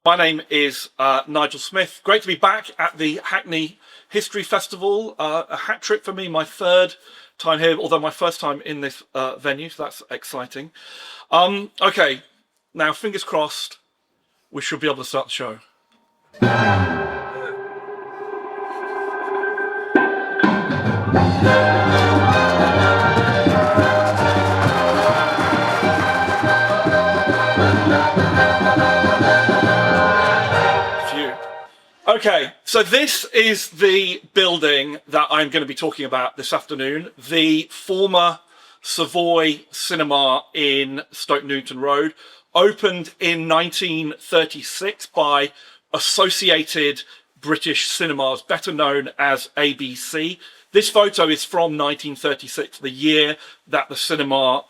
My name is Nigel Smith. Great to be back at the Hackney History Festival. A hat trick for me, my third time here, although my first time in this venue, so that's exciting. Okay, now fingers crossed, we should be able to start the show. Okay, so this is the building that I'm going to be talking about this afternoon, the former Savoy cinema in Stoke Newington Road, opened in 1936 by Associated British Cinemas, better known as ABC. This photo is from 1936, the year that the cinema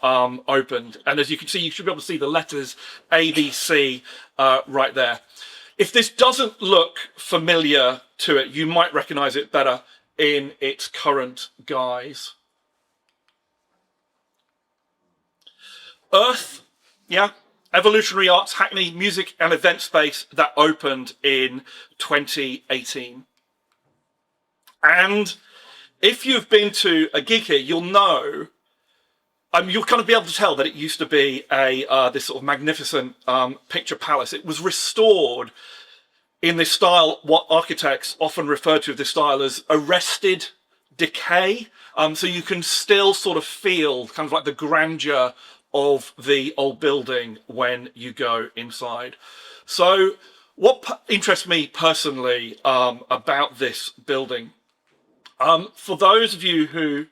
opened. And as you can see, you should be able to see the letters ABC right there. If this doesn't look familiar to it, you might recognize it better in its current guise. Earth, yeah, Evolutionary Arts, Hackney music and event space that opened in 2018. And if you've been to a gig here, you'll know, you'll kind of be able to tell that it used to be this sort of magnificent picture palace. It was restored in this style, what architects often refer to this style as arrested decay. So you can still sort of feel kind of like the grandeur of the old building when you go inside. So what interests me personally about this building, for those of you who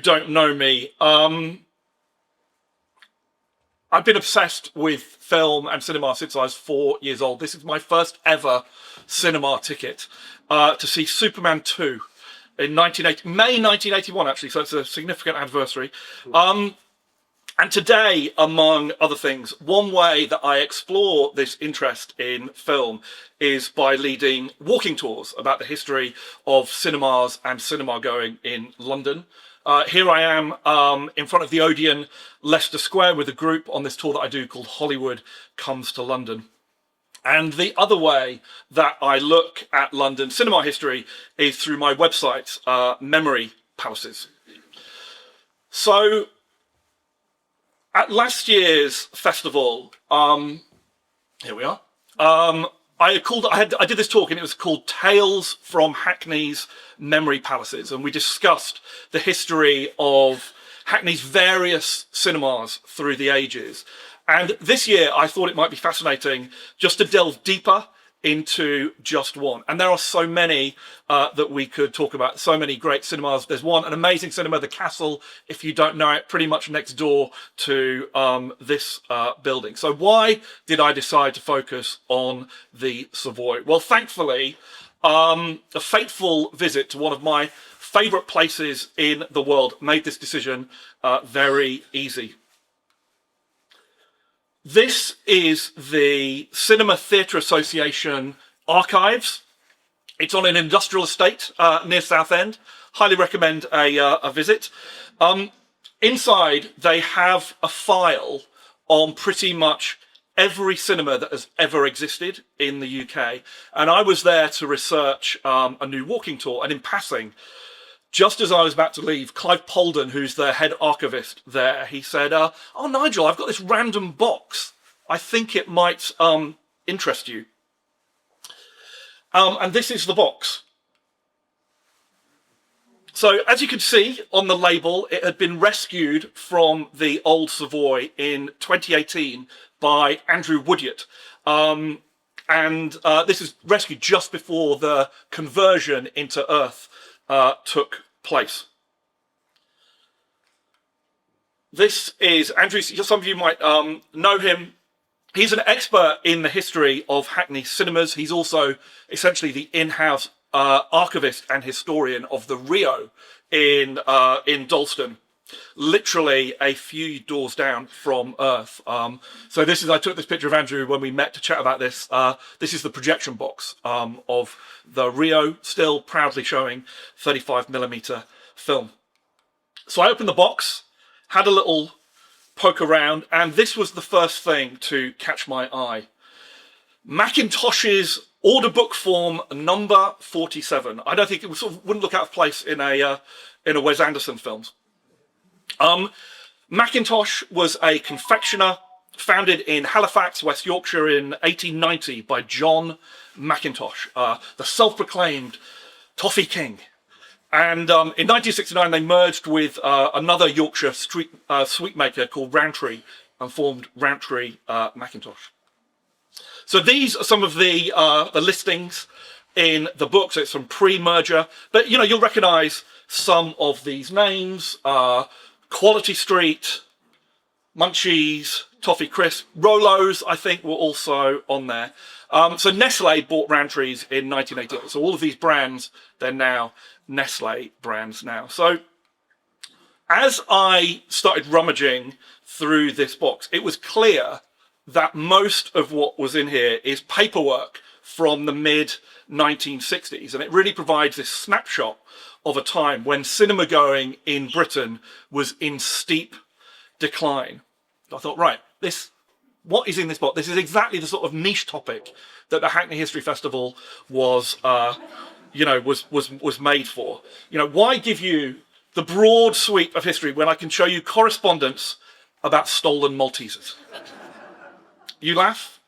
don't know me, I've been obsessed with film and cinema since I was 4 years old. This is my first ever cinema ticket to see Superman 2 in May 1981, actually, so it's a significant anniversary. And today, among other things, one way that I explore this interest in film is by leading walking tours about the history of cinemas and cinema going in London. Here I am in front of the Odeon, Leicester Square, with a group on this tour that I do called Hollywood Comes to London. And the other way that I look at London cinema history is through my website, Memory Palaces. So at last year's festival, here we are, I did this talk and it was called Tales from Hackney's Memory Palaces, and we discussed the history of Hackney's various cinemas through the ages. And this year I thought it might be fascinating just to delve deeper into just one. And there are so many that we could talk about, so many great cinemas. There's an amazing cinema, The Castle, if you don't know it, pretty much next door to this building. So why did I decide to focus on the Savoy? Well, thankfully, a fateful visit to one of my favorite places in the world made this decision very easy. This is the Cinema Theatre Association archives. It's on an industrial estate near Southend. Highly recommend a visit. Inside, they have a file on pretty much every cinema that has ever existed in the UK. And I was there to research a new walking tour. And in passing, just as I was about to leave, Clive Polden, who's the head archivist there, he said, oh, Nigel, I've got this random box. I think it might interest you. And this is the box. So as you can see on the label, it had been rescued from the old Savoy in 2018 by Andrew Woodyard. This is rescued just before the conversion into earth took place. This is Andrew. Some of you might know him. He's an expert in the history of Hackney cinemas. He's also essentially the in-house archivist and historian of the Rio in Dalston, literally a few doors down from Earth. So I took this picture of Andrew when we met to chat about this. This is the projection box of the Rio, still proudly showing 35mm film. So I opened the box, had a little poke around, and this was the first thing to catch my eye. Macintosh's order book form number 47. I don't think it wouldn't look out of place in a Wes Anderson film. Macintosh was a confectioner founded in Halifax, West Yorkshire in 1890 by John Macintosh, the self-proclaimed toffee king. And in 1969, they merged with another Yorkshire sweet maker called Rowntree and formed Rowntree Macintosh. So these are some of the listings in the book. So it's from pre-merger, but you'll recognise some of these names: Quality Street, Munchies, Toffee Crisp, Rolos. I think were also on there. So Nestle bought Rowntree's in 1988. So all of these brands, they're now Nestle brands now. So as I started rummaging through this box, it was clear that most of what was in here is paperwork from the mid-1960s, and it really provides this snapshot of a time when cinema going in Britain was in steep decline. I thought, right, what is in this box? This is exactly the sort of niche topic that the Hackney History Festival was made for. Why give you the broad sweep of history when I can show you correspondence about stolen Maltesers? You laugh,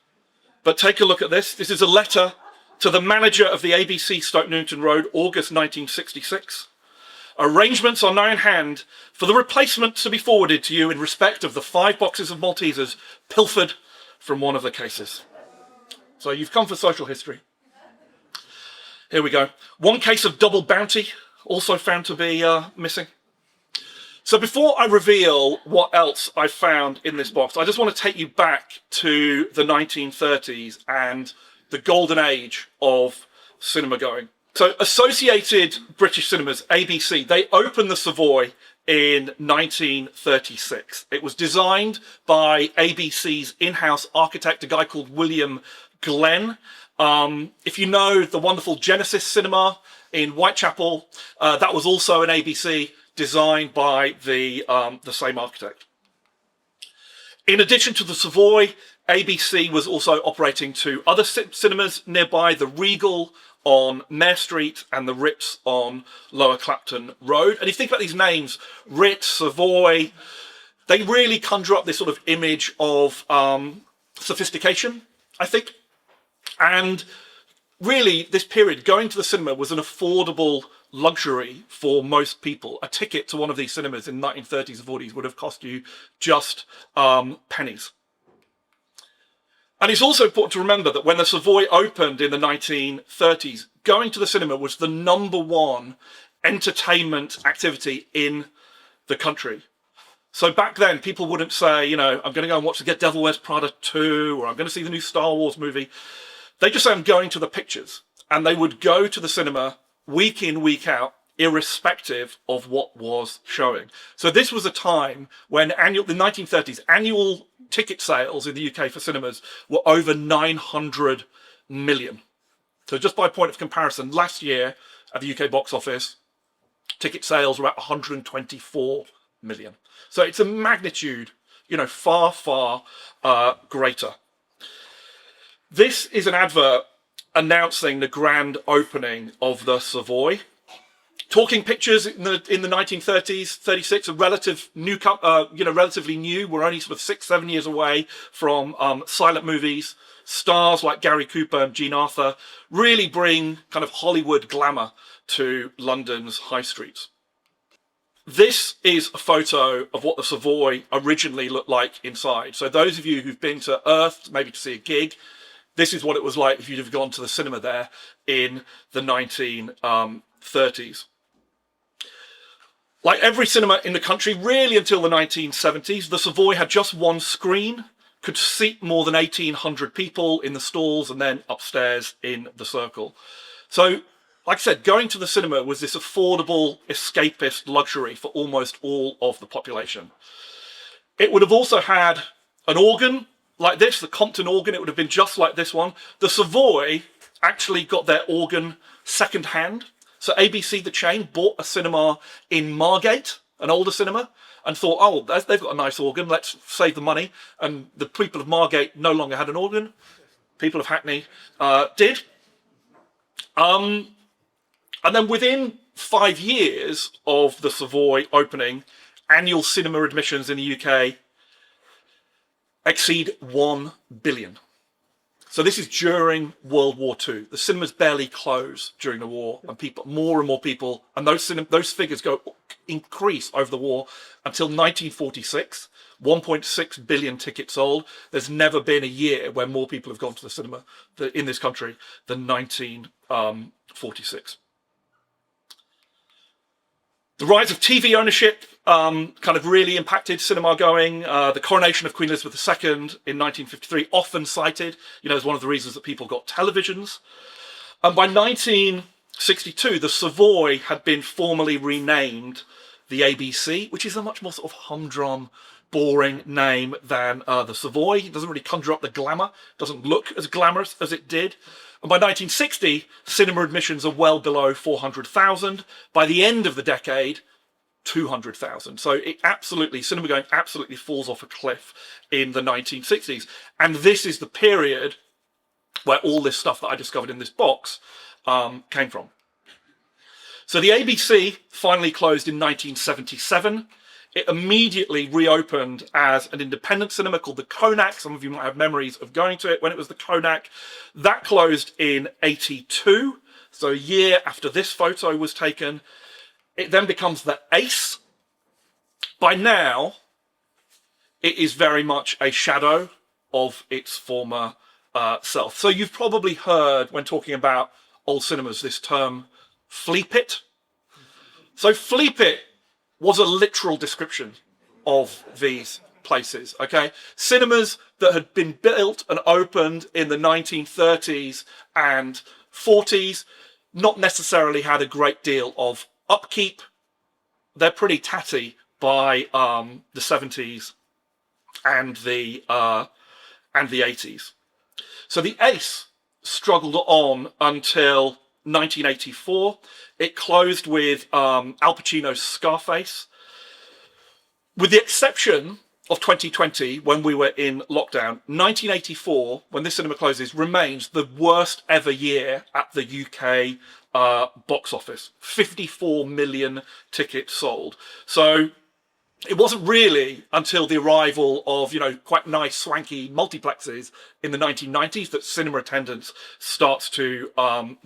but take a look at this. This is a letter to the manager of the ABC Stoke Newington Road, August 1966. Arrangements are now in hand for the replacement to be forwarded to you in respect of the 5 boxes of Maltesers pilfered from one of the cases. So you've come for social history. Here we go. 1 case of double bounty, also found to be missing. So before I reveal what else I found in this box, I just want to take you back to the 1930s and the golden age of cinema going. So Associated British Cinemas, ABC, they opened the Savoy in 1936. It was designed by ABC's in-house architect, a guy called William Glenn. If you know the wonderful Genesis Cinema in Whitechapel, that was also an ABC, designed by the same architect. In addition to the Savoy, ABC was also operating 2 other cinemas nearby, the Regal on Mare Street and the Ritz on Lower Clapton Road. And if you think about these names, Ritz, Savoy, they really conjure up this sort of image of sophistication, I think. And really, this period, going to the cinema was an affordable luxury for most people. A ticket to one of these cinemas in the 1930s or 40s would have cost you just pennies. And it's also important to remember that when the Savoy opened in the 1930s, going to the cinema was the #1 entertainment activity in the country. So back then, people wouldn't say, I'm going to go and watch the Get Devil Wears Prada 2, or I'm going to see the new Star Wars movie. They just say, I'm going to the pictures. And they would go to the cinema week in, week out, irrespective of what was showing. So this was a time when the 1930s, annual ticket sales in the UK for cinemas were over 900 million. So just by point of comparison, last year at the UK box office, ticket sales were at 124 million. So it's a magnitude, far, far greater. This is an advert announcing the grand opening of the Savoy. Talking Pictures in the 1930s, 36, relatively new. We're only sort of 6-7 years away from silent movies. Stars like Gary Cooper and Jean Arthur really bring kind of Hollywood glamour to London's high streets. This is a photo of what the Savoy originally looked like inside. So those of you who've been to Earth, maybe to see a gig, this is what it was like if you'd have gone to the cinema there in the 1930s. Like every cinema in the country, really until the 1970s, the Savoy had just 1 screen, could seat more than 1,800 people in the stalls and then upstairs in the circle. So, like I said, going to the cinema was this affordable, escapist luxury for almost all of the population. It would have also had an organ like this, the Compton organ. It would have been just like this one. The Savoy actually got their organ second-hand. So ABC, the chain, bought a cinema in Margate, an older cinema, and thought, oh, they've got a nice organ, let's save the money. And the people of Margate no longer had an organ. people of Hackney, did. And then within 5 years of the Savoy opening, annual cinema admissions in the UK exceed 1 billion. So this is during World War II. The cinemas barely closed during the war, and more and more people, and those figures increase over the war until 1946. 1.6 billion tickets sold. There's never been a year where more people have gone to the cinema in this country than 1946. The rise of TV ownership kind of really impacted cinema going. The coronation of Queen Elizabeth II in 1953, often cited, as one of the reasons that people got televisions. And by 1962, the Savoy had been formally renamed the ABC, which is a much more sort of humdrum, boring name than the Savoy. It doesn't really conjure up the glamour, doesn't look as glamorous as it did. And by 1960, cinema admissions are well below 400,000. By the end of the decade, 200,000. So cinema going absolutely falls off a cliff in the 1960s. And this is the period where all this stuff that I discovered in this box came from. So the ABC finally closed in 1977. It immediately reopened as an independent cinema called the Konak. Some of you might have memories of going to it when it was the Konak. That closed in 82, so a year after this photo was taken. It then becomes the Ace. By now, it is very much a shadow of its former self. So you've probably heard, when talking about old cinemas, this term, Fleep It. So Fleep It was a literal description of these places, okay? Cinemas that had been built and opened in the 1930s and 40s, not necessarily had a great deal of upkeep. They're pretty tatty by the 70s and the 80s. So the Ace struggled on until 1984. It closed with Al Pacino's Scarface. With the exception of 2020, when we were in lockdown, 1984, when this cinema closes, remains the worst ever year at the UK box office. 54 million tickets sold. So it wasn't really until the arrival of, quite nice, swanky multiplexes in the 1990s that cinema attendance starts to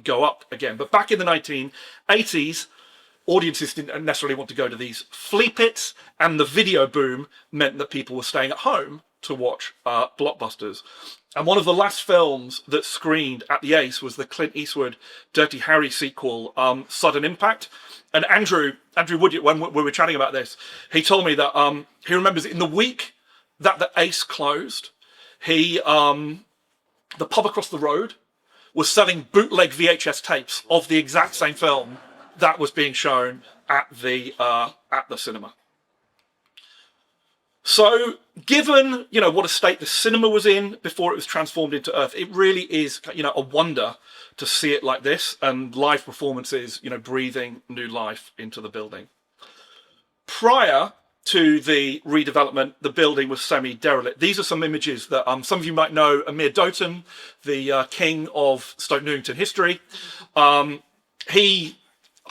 go up again. But back in the 1980s, audiences didn't necessarily want to go to these flea pits, and the video boom meant that people were staying at home to watch blockbusters. And one of the last films that screened at the Ace was the Clint Eastwood Dirty Harry sequel, Sudden Impact. And Andrew Woodyatt, when we were chatting about this, he told me that he remembers in the week that the Ace closed, the pub across the road was selling bootleg VHS tapes of the exact same film that was being shown at the cinema. So, given what a state the cinema was in before it was transformed into Earth, it really is a wonder to see it like this, and live performances breathing new life into the building. Prior to the redevelopment, the building was semi-derelict. These are some images that some of you might know Amir Doughton, the king of Stoke Newington history.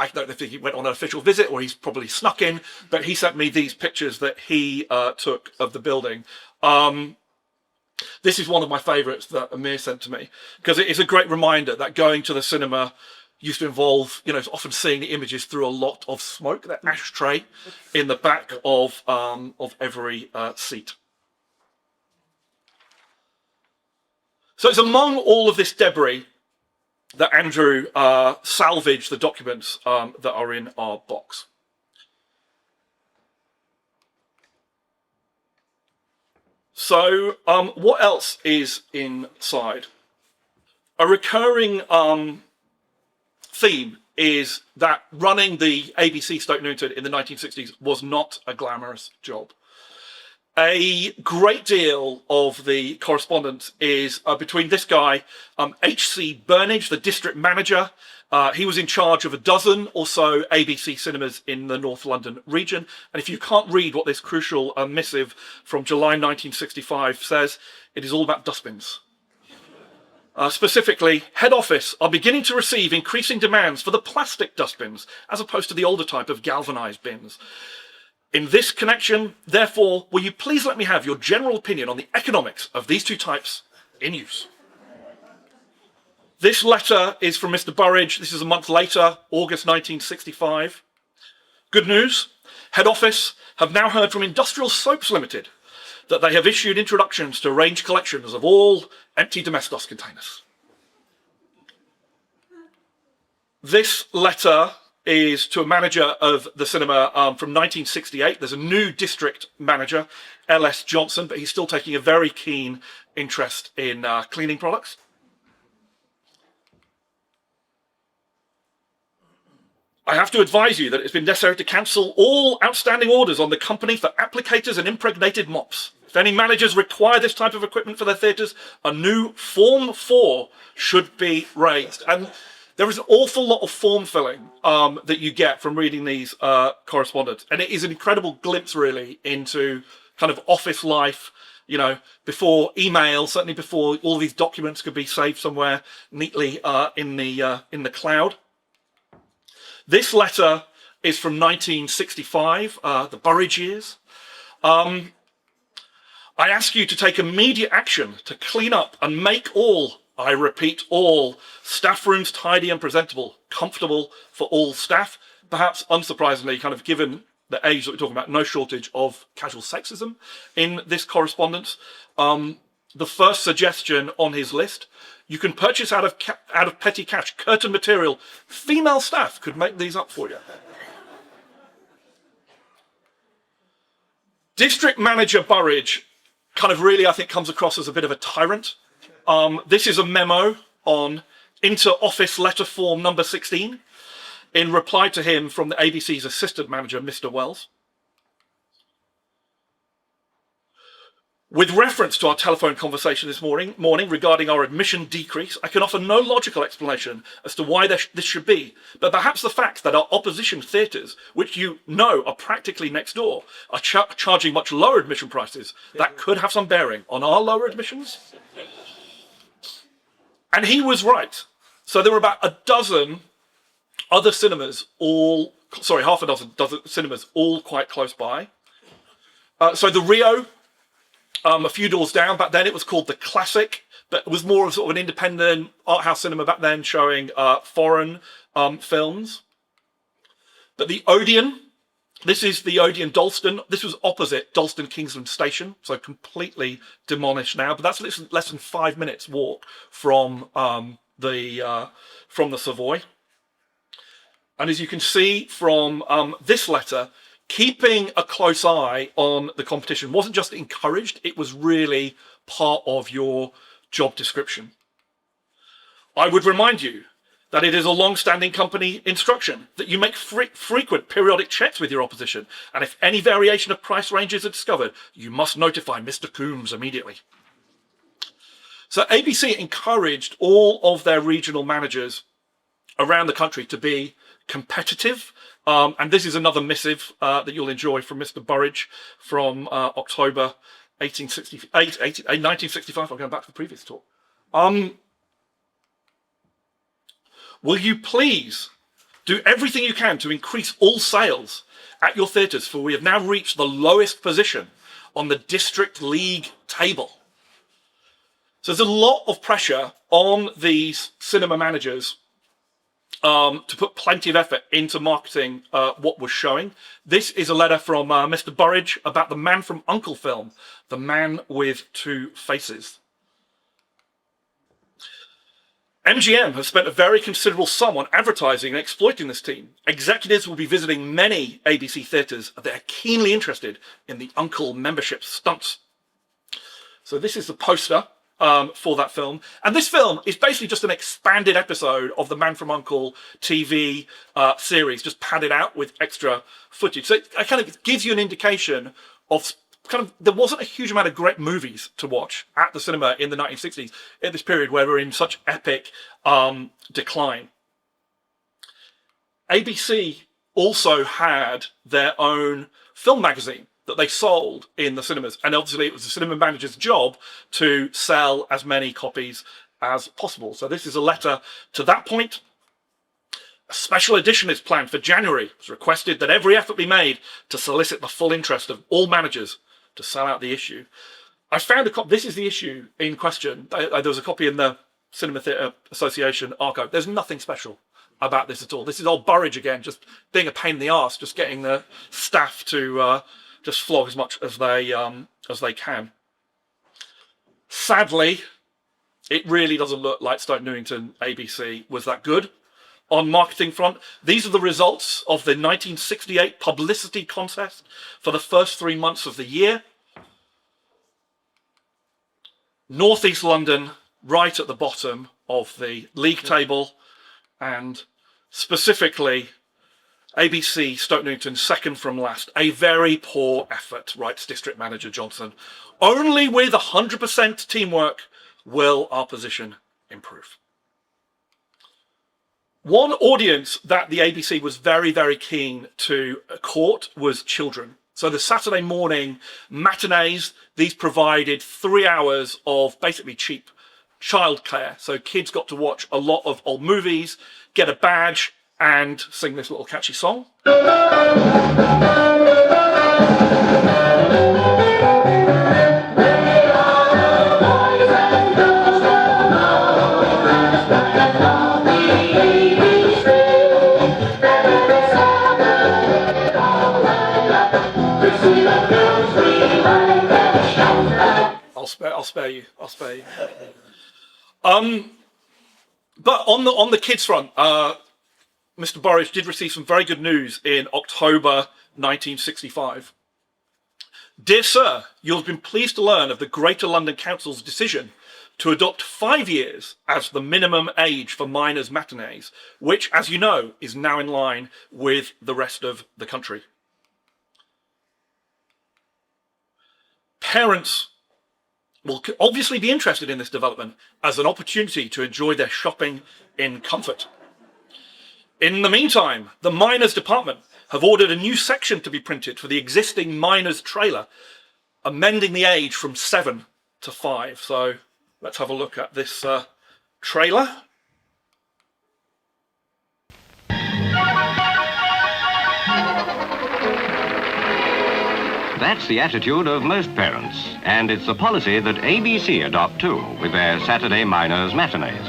I don't know if he went on an official visit or he's probably snuck in, but he sent me these pictures that he took of the building. This is one of my favourites that Amir sent to me, because it is a great reminder that going to the cinema used to involve, often seeing the images through a lot of smoke, that ashtray in the back of every seat. So it's among all of this debris that Andrew salvaged the documents that are in our box. So what else is inside? A recurring theme is that running the ABC Stoke Newington in the 1960s was not a glamorous job. A great deal of the correspondence is between this guy, H.C. Burnage, the district manager. He was in charge of a dozen or so ABC cinemas in the North London region. And if you can't read what this crucial missive from July 1965 says, it is all about dustbins. Specifically, head office are beginning to receive increasing demands for the plastic dustbins, as opposed to the older type of galvanized bins. In this connection, therefore, will you please let me have your general opinion on the economics of these two types in use? This letter is from Mr. Burridge. This is a month later, August 1965. Good news. Head office have now heard from Industrial Soaps Limited that they have issued introductions to range collections of all empty domestos containers. This letter is to a manager of the cinema from 1968. There's a new district manager, L.S. Johnson, but he's still taking a very keen interest in cleaning products. I have to advise you that it's been necessary to cancel all outstanding orders on the company for applicators and impregnated mops. If any managers require this type of equipment for their theatres, a new Form 4 should be raised. And there is an awful lot of form filling that you get from reading these correspondence. And it is an incredible glimpse, really, into kind of office life, you know, before email, certainly before all these documents could be saved somewhere neatly in the cloud. This letter is from 1965, the Burridge years. I ask you to take immediate action to clean up and make all, I repeat, all staff rooms tidy and presentable, comfortable for all staff. Perhaps unsurprisingly, kind of given the age that we're talking about, no shortage of casual sexism in this correspondence. The first suggestion on his list: you can purchase out of petty cash curtain material. Female staff could make these up for you. District Manager Burridge kind of really, I think, comes across as a bit of a tyrant. This is a memo on inter-office letter form number 16 in reply to him from the ABC's assistant manager, Mr. Wells. With reference to our telephone conversation this morning regarding our admission decrease, I can offer no logical explanation as to why this should be, but perhaps the fact that our opposition theatres, which you know are practically next door, are charging much lower admission prices. That could have some bearing on our lower admissions. And he was right. So there were about a dozen other cinemas, half a dozen cinemas, all quite close by. So the Rio, a few doors down. Back then it was called the Classic, but it was more of sort of an independent art house cinema back then, showing foreign films. But the Odeon, this is the Odeon Dalston. This was opposite Dalston Kingsland Station, so completely demolished now. But that's less than 5 minutes walk from the Savoy. And as you can see from this letter, keeping a close eye on the competition wasn't just encouraged, it was really part of your job description. I would remind you that it is a long-standing company instruction that you make frequent periodic checks with your opposition, and if any variation of price ranges are discovered, you must notify Mr. Coombs immediately. So ABC encouraged all of their regional managers around the country to be competitive. And this is another missive that you'll enjoy from Mr. Burridge from October 1965. I'm going back to the previous talk. Will you please do everything you can to increase all sales at your theatres, for we have now reached the lowest position on the district league table. So there's a lot of pressure on these cinema managers to put plenty of effort into marketing what was showing. This is a letter from Mr. Burridge about the Man from U.N.C.L.E. film, The Man with Two Faces. MGM has spent a very considerable sum on advertising and exploiting this team. Executives will be visiting many ABC theatres and they're keenly interested in the U.N.C.L.E. membership stunts. So this is the poster for that film. And this film is basically just an expanded episode of the Man from U.N.C.L.E. TV series, just padded out with extra footage. So it kind of gives you an indication of there wasn't a huge amount of great movies to watch at the cinema in the 1960s, at this period where we're in such epic decline. ABC also had their own film magazine that they sold in the cinemas. And obviously it was the cinema manager's job to sell as many copies as possible. So this is a letter to that point. A special edition is planned for January. It's requested that every effort be made to solicit the full interest of all managers to sell out the issue. I found a copy. This is the issue in question. There was a copy in the Cinema Theatre Association archive. There's nothing special about this at all. This is old Burridge again, just being a pain in the arse, just getting the staff to just flog as much as they can. Sadly, it really doesn't look like Stoke Newington ABC was that good on marketing front. These are the results of the 1968 publicity contest for the first 3 months of the year. North East London, right at the bottom of the league table, and specifically ABC Stoke Newington second from last. A very poor effort, writes District Manager Johnson. Only with 100% teamwork will our position improve. One audience that the ABC was very, very keen to court was children. So the Saturday morning matinees, these provided 3 hours of basically cheap childcare. So kids got to watch a lot of old movies, get a badge, and sing this little catchy song. I'll spare you. But on the kids front, Mr. Burridge did receive some very good news in October 1965. Dear Sir, you have been pleased to learn of the Greater London Council's decision to adopt 5 years as the minimum age for minors' matinees, which, as you know, is now in line with the rest of the country. Parents will obviously be interested in this development as an opportunity to enjoy their shopping in comfort. In the meantime, the miners department have ordered a new section to be printed for the existing miners trailer, amending the age from 7 to 5. So let's have a look at this trailer. That's the attitude of most parents, and it's the policy that ABC adopt too, with their Saturday miners' matinees.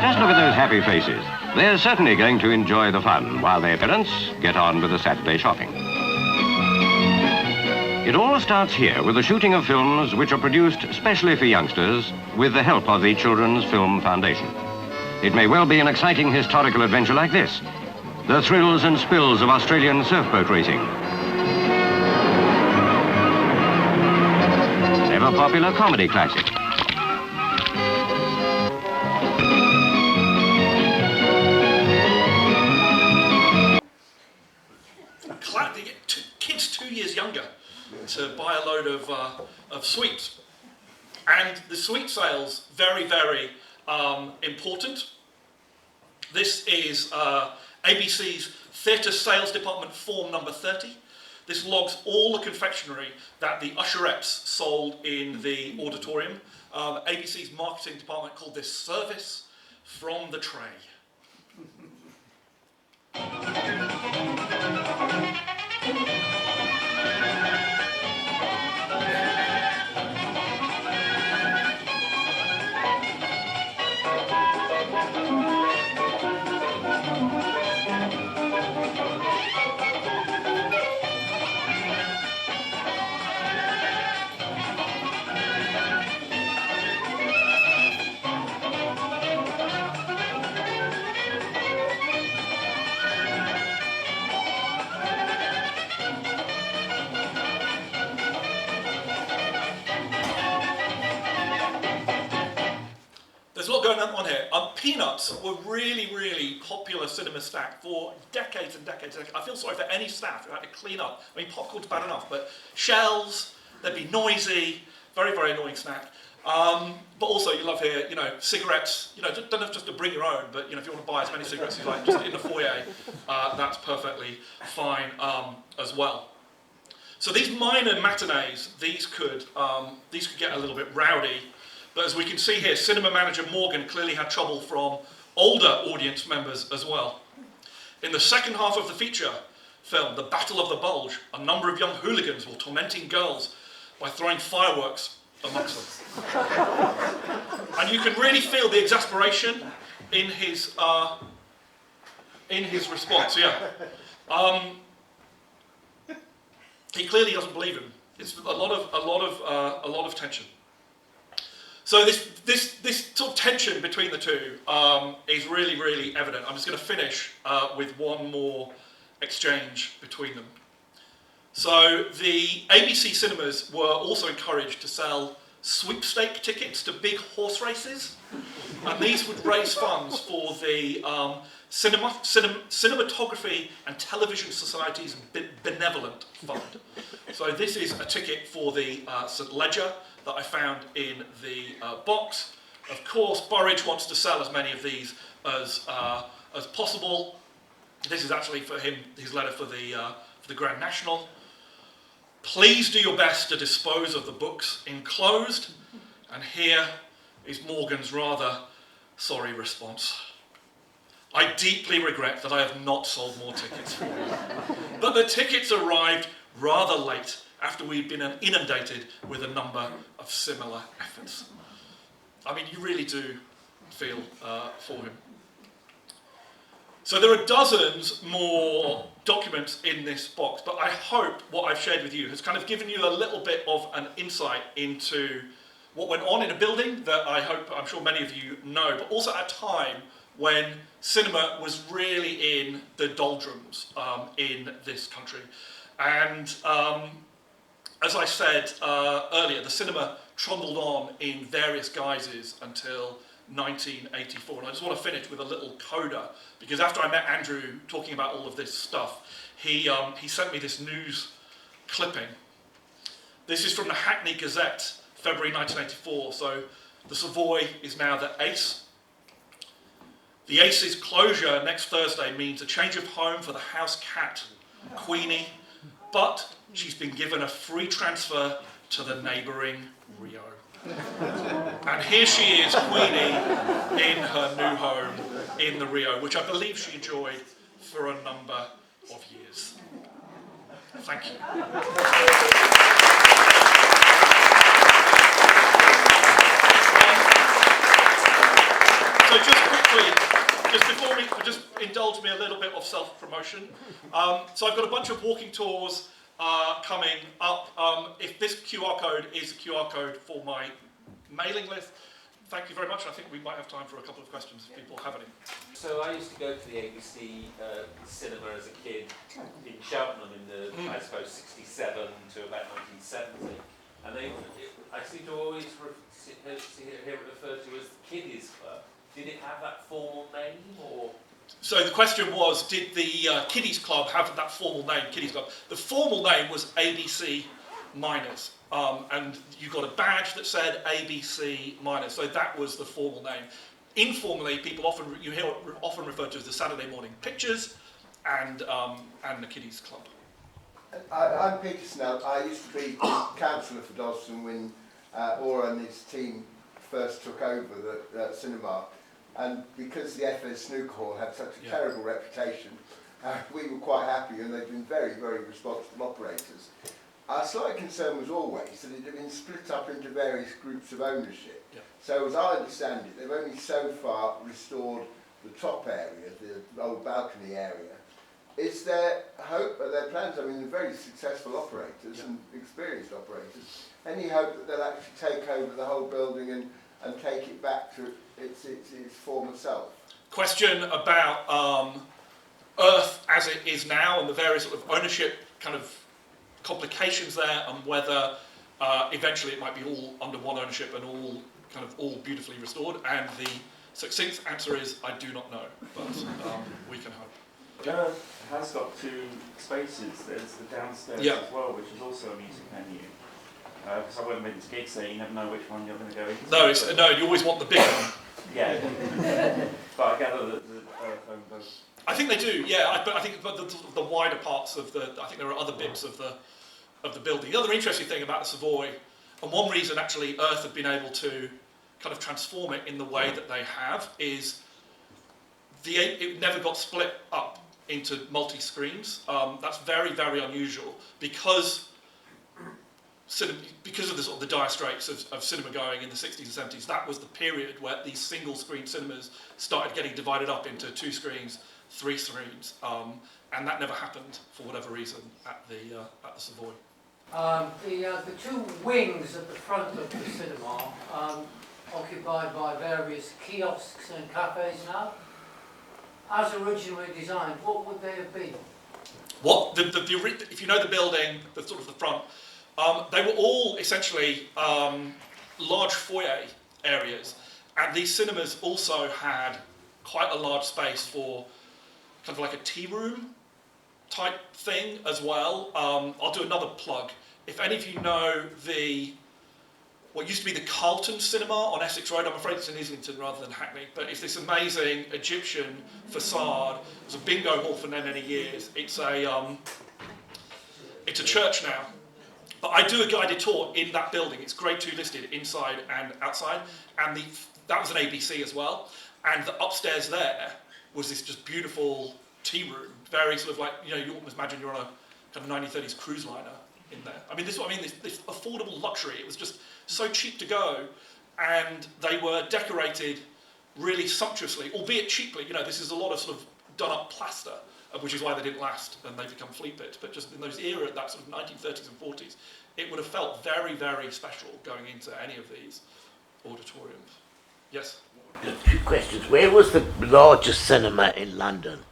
Just look at those happy faces. They're certainly going to enjoy the fun while their parents get on with the Saturday shopping. It all starts here with the shooting of films which are produced specially for youngsters with the help of the Children's Film Foundation. It may well be an exciting historical adventure like this: the thrills and spills of Australian surfboat racing. A popular comedy classic. Kids 2 years younger to buy a load of sweets. And the sweet sales, very, very important. This is ABC's Theatre Sales Department form number 30. This logs all the confectionery that the usherettes sold in the auditorium. ABC's marketing department called this service from the tray. There's a lot going on here. Peanuts were really, really popular cinema snack for decades and decades. I feel sorry for any staff who had to clean up. I mean, popcorn's bad enough, but shells, they'd be noisy, very, very annoying snack. But also, you love here, you know, cigarettes. You know, don't have just to bring your own, but you know, if you want to buy as many cigarettes as you like, just in the foyer, that's perfectly fine as well. So these minor matinees, these could get a little bit rowdy. But as we can see here, cinema manager Morgan clearly had trouble from older audience members as well. In the second half of the feature film, The Battle of the Bulge, a number of young hooligans were tormenting girls by throwing fireworks amongst them. And you can really feel the exasperation in his response. Yeah, he clearly doesn't believe him. It's a lot of tension. So this sort of tension between the two is really, really evident. I'm just going to finish with one more exchange between them. So the ABC cinemas were also encouraged to sell sweepstake tickets to big horse races, and these would raise funds for the Cinematography and Television Society's Benevolent Fund. So this is a ticket for the St Ledger that I found in the box. Of course, Burridge wants to sell as many of these as possible. This is actually for him, his letter for the Grand National. Please do your best to dispose of the books enclosed. And here is Morgan's rather sorry response. I deeply regret that I have not sold more tickets for you. But the tickets arrived rather late after we'd been inundated with a number of similar efforts. I mean, you really do feel for him. So there are dozens more documents in this box, but I hope what I've shared with you has kind of given you a little bit of an insight into what went on in a building that I'm sure many of you know, but also at a time when cinema was really in the doldrums in this country. And as I said earlier, the cinema trundled on in various guises until 1984. And I just want to finish with a little coda, because after I met Andrew talking about all of this stuff, he sent me this news clipping. This is from the Hackney Gazette, February 1984. So the Savoy is now the Ace. The Ace's closure next Thursday means a change of home for the house cat, Queenie, but she's been given a free transfer to the neighbouring Rio. And here she is, Queenie, in her new home in the Rio, which I believe she enjoyed for a number of years. Thank you. So just quickly, just indulge me a little bit of self-promotion. So I've got a bunch of walking tours coming up. If this QR code is a QR code for my mailing list, thank you very much. I think we might have time for a couple of questions if people have any. So I used to go to the ABC cinema as a kid in Cheltenham in the, I suppose, 67 to about 1970. And I seem to always hear it referred to as the Kiddies Club. Did it have that formal name, or...? So the question was, did the Kiddies Club have that formal name, Kiddies Club? The formal name was ABC Miners, and you got a badge that said ABC Miners, so that was the formal name. Informally, people often referred to as the Saturday Morning Pictures and the Kiddies Club. I'm Peter Snell. I used to be councillor for Dalston when Ora and his team first took over the cinema. And because the FS Snooker Hall had such a terrible reputation, we were quite happy, and they've been very, very responsible operators. Our slight concern was always that it had been split up into various groups of ownership. Yeah. So as I understand it, they've only so far restored the top area, the old balcony area. Is there hope, are there plans, I mean they're very successful operators and experienced operators, any hope that they'll actually take over the whole building and take it back to its former self? Question about Earth as it is now and the various sort of ownership kind of complications there, and whether eventually it might be all under one ownership and all beautifully restored. And the succinct answer is I do not know, but we can hope. Earth has got two spaces. There's the downstairs as well, which is also a music venue. Because I went into gigs there, you never know which one you're going to go into. No, you always want the big one. Yeah. But I gather that the Earth own both. I think they do, yeah. But I think the wider parts of I think there are other bits of the building. The other interesting thing about the Savoy, and one reason actually Earth have been able to kind of transform it in the way that they have is it never got split up into multi-screens. That's very, very unusual because of the sort of the dire straits of cinema going in the 60s and 70s. That was the period where these single-screen cinemas started getting divided up into 2 screens, 3 screens, and that never happened for whatever reason at the Savoy. The 2 wings at the front of the cinema, occupied by various kiosks and cafes now, as originally designed, what would they have been? If you know the building, the sort of the front, they were all essentially large foyer areas, and these cinemas also had quite a large space for kind of like a tea room type thing as well. I'll do another plug. If any of you know what used to be the Carlton Cinema on Essex Road, I'm afraid it's in Islington rather than Hackney, but it's this amazing Egyptian facade. It was a bingo hall for many years. It's a church now. But I do a guided tour in that building. It's grade 2 listed inside and outside, and that was an ABC as well. And the upstairs there was this just beautiful tea room, very sort of like, you almost imagine you're on a kind of 1930s cruise liner in there. I mean, this affordable luxury. It was just so cheap to go, and they were decorated really sumptuously, albeit cheaply. This is a lot of sort of done up plaster, which is why they didn't last and they become fleet bits. But just in those era, that sort of 1930s and 40s, it would have felt very, very special going into any of these auditoriums. Yes? 2 questions. Where was the largest cinema in London?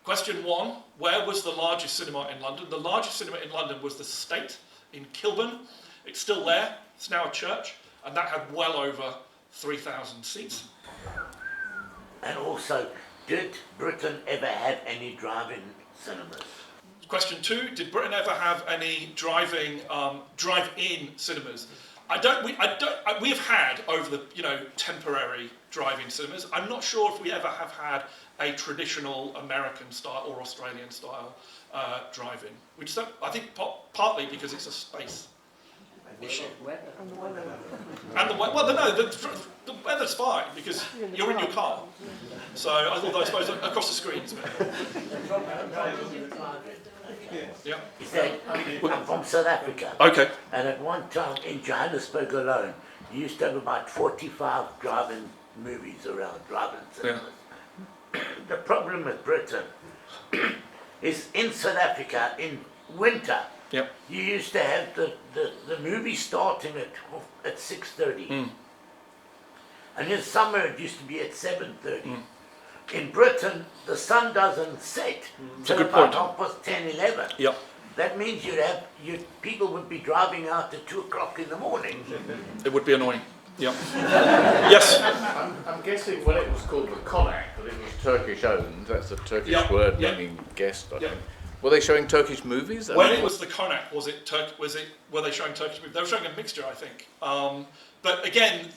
Question 1, where was the largest cinema in London? The largest cinema in London was the State in Kilburn. It's still there. It's now a church, and that had well over 3,000 seats. And also, did Britain ever have any drive-in cinemas? Question 2, did Britain ever have any drive-in cinemas? We have had over the temporary drive-in cinemas. I'm not sure if we ever have had a traditional American style or Australian style drive-in. We just don't, I think partly because it's a space issue. And the weather. The weather's fine because you're in your car. So although I suppose across the screens. Yeah. I'm from South Africa. Okay. And at one time in Johannesburg alone, you used to have about 45 drive-in movies around, drive-in cinemas. Yeah. The problem with Britain is in South Africa, in winter, yep, you used to have the movie starting at 6:30. And in summer it used to be at 7:30. In Britain, the sun doesn't set till about 10:30, 11. Yep. That means people would be driving out at 2 o'clock in the morning. It would be annoying. Yep. Yes. I'm guessing when it was called the Konak, that it was Turkish owned. That's a Turkish word meaning guest, I think. Were they showing Turkish movies? When it was the Konak, were they showing Turkish movies? They were showing a mixture, I think. But again,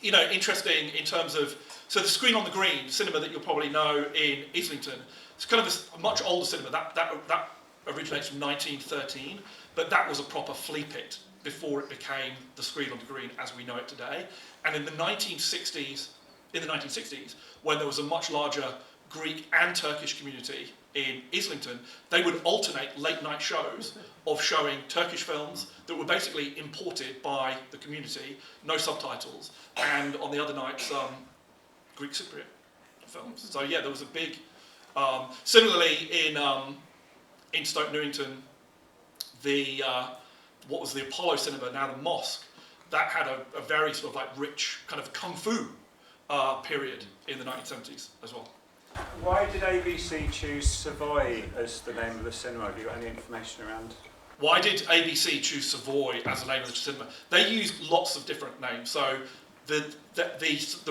interesting in terms of, so the Screen on the Green cinema that you'll probably know in Islington, it's kind of a much older cinema. That originates from 1913, but that was a proper flea pit before it became the Screen on the Green as we know it today. And in the 1960s, when there was a much larger Greek and Turkish community in Islington, they would alternate late night shows of showing Turkish films that were basically imported by the community, no subtitles, and on the other nights, Greek Cypriot films. So yeah, there was a big, similarly in Stoke Newington, what was the Apollo Cinema, now the Mosque, that had a very sort of like rich kind of kung fu period in the 1970s as well. Why did ABC choose Savoy as the name of the cinema? Have you got any information around? Why did ABC choose Savoy as the name of the cinema? They used lots of different names. So the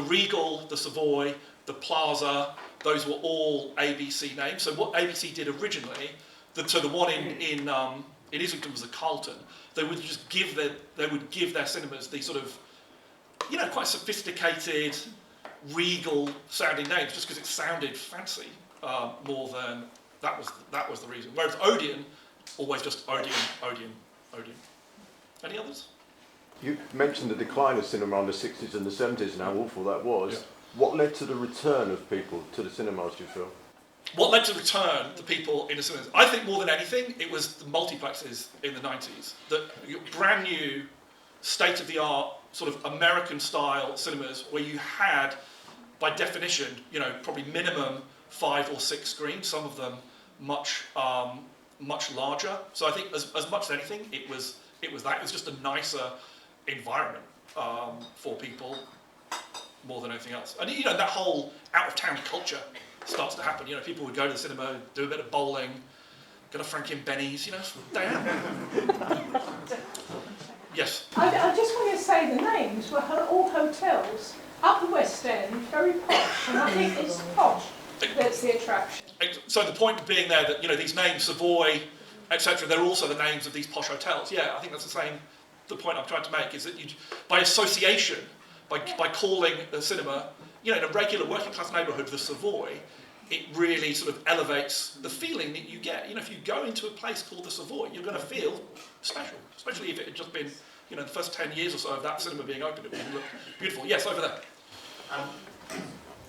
Regal, the Savoy, the Plaza, those were all ABC names. So what ABC did originally, the one in Islington was the Carlton. They would just give their cinemas these sort of, quite sophisticated, regal sounding names, just because it sounded fancy more than that was the reason. Whereas Odeon, always just Odeon. Any others? You mentioned the decline of cinema in the 60s and the 70s and how awful that was. Yeah. What led to the return of people to the cinemas, do you feel? What led to the return the people in the cinemas? I think more than anything, it was the multiplexes in the 90s. The brand new, state-of-the-art, sort of American-style cinemas where you had, by definition, you know, probably minimum 5 or 6 screens, some of them much larger. So I think as much as anything, it was that. It was just a nicer environment for people more than anything else. And you know, that whole out-of-town culture starts to happen. You know, people would go to the cinema, do a bit of bowling, go to Frankie and Benny's, you know, day out. Yes? I just want to say the names were all hotels, Upper West End, very posh, and I think it's posh that's the attraction. So the point being there that, you know, these names, Savoy, etc., they're also the names of these posh hotels. Yeah, I think that's the point I'm trying to make, is that you, by association, by calling a cinema, you know, in a regular working class neighbourhood, the Savoy, it really sort of elevates the feeling that you get. You know, if you go into a place called the Savoy, you're going to feel special, especially if it had just been, you know, the first 10 years or so of that cinema being open, it would look beautiful. Yes, over there.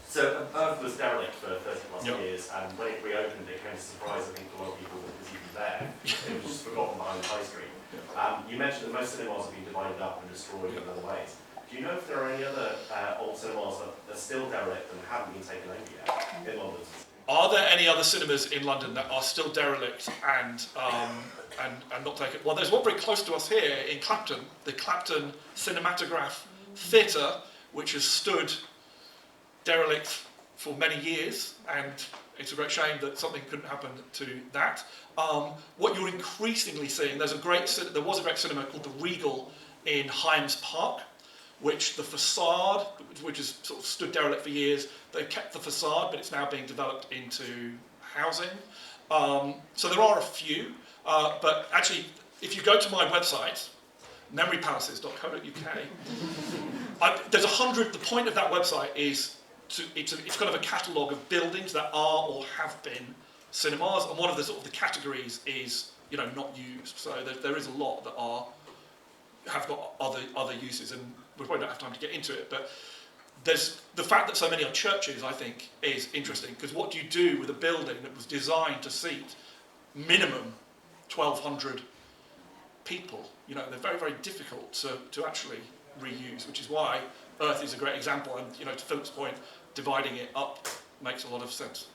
So Earth was derelict for 30 plus years, and when it reopened, it came as a surprise, I think, for a lot of people that it was even there. It was just forgotten behind the high street. You mentioned that most cinemas have been divided up and destroyed in other ways. Do you know if there are any other old cinemas that are still derelict and haven't been taken over yet in London? Are there any other cinemas in London that are still derelict and not taken? Well, there's one very close to us here in Clapton, the Clapton Cinematograph Theatre, which has stood derelict for many years, and it's a great shame that something couldn't happen to that. What you're increasingly seeing, there was a great cinema called the Regal in Hyams Park, which the facade, which has sort of stood derelict for years, they've kept the facade, but it's now being developed into housing. So there are a few, but actually, if you go to my website, memorypalaces.co.uk, there's 100. The point of that website is it's kind of a catalogue of buildings that are or have been cinemas, and one of the sort of the categories is, you know, not used. So there is a lot that have got other uses, and we probably don't have time to get into it, but there's the fact that so many are churches, I think, is interesting, because what do you do with a building that was designed to seat minimum 1,200 people? You know, they're very, very difficult to actually reuse, which is why Earth is a great example, and, you know, to Philip's point, dividing it up makes a lot of sense.